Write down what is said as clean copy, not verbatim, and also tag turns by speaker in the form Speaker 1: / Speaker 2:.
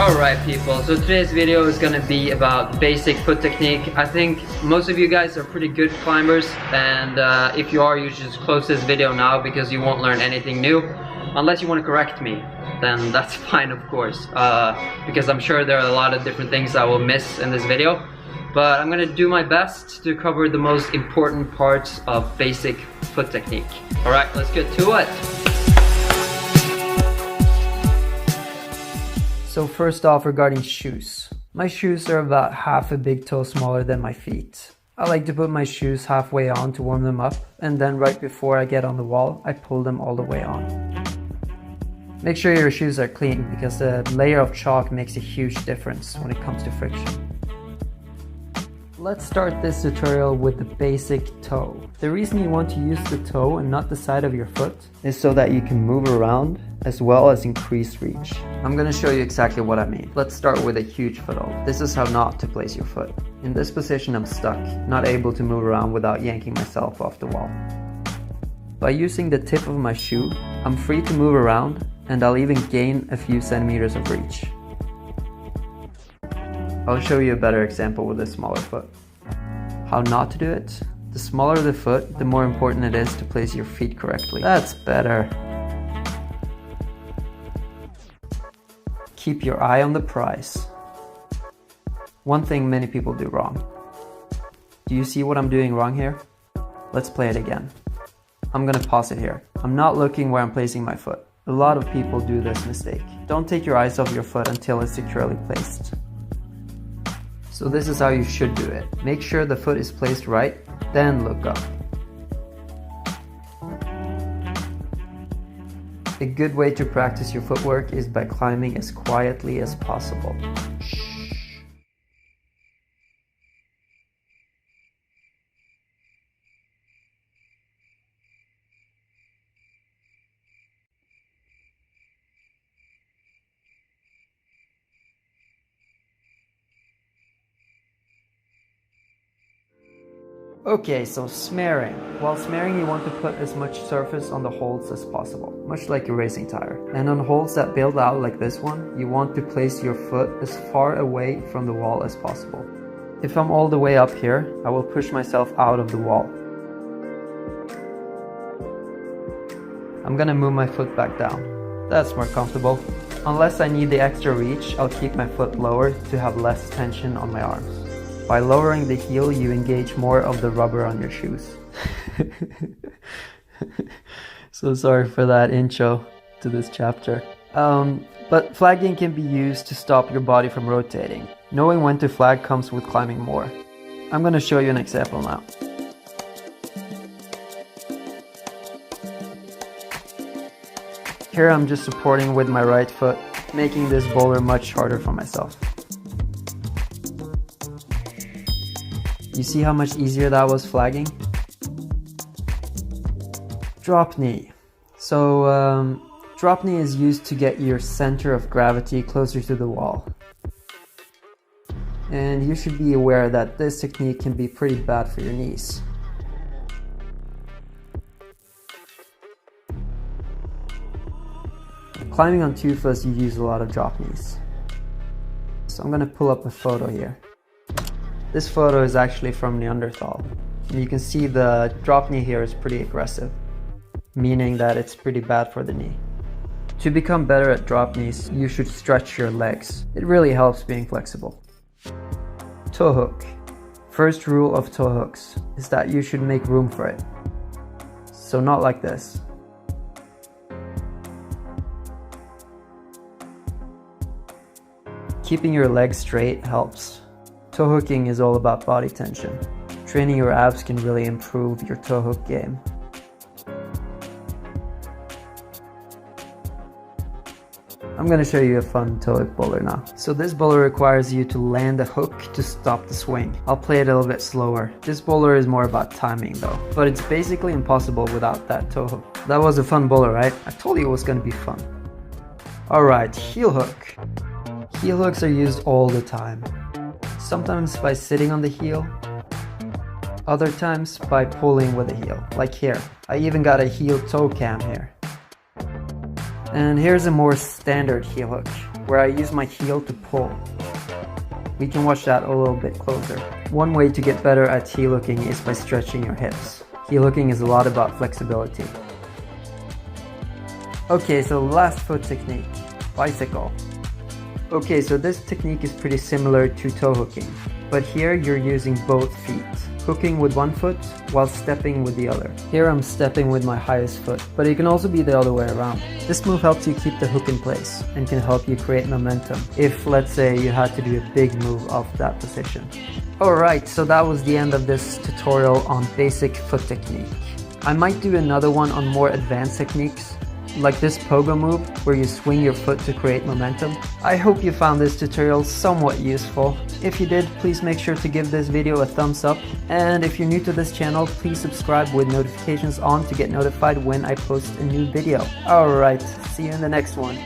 Speaker 1: Alright people, so today's video is gonna be about basic foot technique. I think most of you guys are pretty good climbers, and if you are, you should just close this video now because you won't learn anything new. Unless you want to correct me, then that's fine of course, because I'm sure there are a lot of different things I will miss in this video. But I'm gonna do my best to cover the most important parts of basic foot technique. Alright, let's get to it! So first off, regarding shoes. My shoes are about half a big toe smaller than my feet. I like to put my shoes halfway on to warm them up, and then right before I get on the wall, I pull them all the way on. Make sure your shoes are clean, because the layer of chalk makes a huge difference when it comes to friction. Let's start this tutorial with the basic toe. The reason you want to use the toe and not the side of your foot is so that you can move around as well as increase reach. I'm gonna show you exactly what I mean. Let's start with a huge foothold. This is how not to place your foot. In this position I'm stuck, not able to move around without yanking myself off the wall. By using the tip of my shoe, I'm free to move around, and I'll even gain a few centimeters of reach. I'll show you a better example with a smaller foot. How not to do it? The smaller the foot, the more important it is to place your feet correctly. That's better. Keep your eye on the prize. One thing many people do wrong. Do you see what I'm doing wrong here? Let's play it again. I'm gonna pause it here. I'm not looking where I'm placing my foot. A lot of people do this mistake. Don't take your eyes off your foot until it's securely placed. So this is how you should do it. Make sure the foot is placed right, then look up. A good way to practice your footwork is by climbing as quietly as possible. Okay, so smearing. While smearing, you want to put as much surface on the holes as possible, much like a racing tire. And on holes that build out like this one, you want to place your foot as far away from the wall as possible. If I'm all the way up here, I will push myself out of the wall. I'm gonna move my foot back down. That's more comfortable. Unless I need the extra reach, I'll keep my foot lower to have less tension on my arms. By lowering the heel, you engage more of the rubber on your shoes. So sorry for that intro to this chapter. But flagging can be used to stop your body from rotating. Knowing when to flag comes with climbing more. I'm gonna show you an example now. Here I'm just supporting with my right foot, making this boulder much harder for myself. You see how much easier that was flagging? Drop knee. So drop knee is used to get your center of gravity closer to the wall. And you should be aware that this technique can be pretty bad for your knees. Climbing on 2 foot, you use a lot of drop knees. So I'm gonna pull up a photo here. This photo is actually from Neanderthal. And you can see the drop knee here is pretty aggressive, meaning that it's pretty bad for the knee. To become better at drop knees, you should stretch your legs. It really helps being flexible. Toe hook. First rule of toe hooks is that you should make room for it. So not like this. Keeping your legs straight helps. Toe hooking is all about body tension. Training your abs can really improve your toe hook game. I'm gonna show you a fun toe hook bowler now. So this bowler requires you to land a hook to stop the swing. I'll play it a little bit slower. This bowler is more about timing though, but it's basically impossible without that toe hook. That was a fun bowler, right? I told you it was gonna be fun. Alright, heel hook. Heel hooks are used all the time. Sometimes by sitting on the heel, other times by pulling with the heel, like here. I even got a heel toe cam here. And here's a more standard heel hook. where I use my heel to pull. We can watch that a little bit closer. One way to get better at heel hooking is by stretching your hips. Heel hooking is a lot about flexibility. Okay, so last foot technique, bicycle. Okay, so this technique is pretty similar to toe hooking, but here you're using both feet, hooking with one foot while stepping with the other. Here I'm stepping with my highest foot, but it can also be the other way around. This move helps you keep the hook in place and can help you create momentum if, let's say, you had to do a big move off that position. Alright, so that was the end of this tutorial on basic foot technique. I might do another one on more advanced techniques, like this pogo move where you swing your foot to create momentum. I hope you found this tutorial somewhat useful. If you did, please make sure to give this video a thumbs up, and if you're new to this channel, please subscribe with notifications on to get notified when I post a new video. Alright, see you in the next one.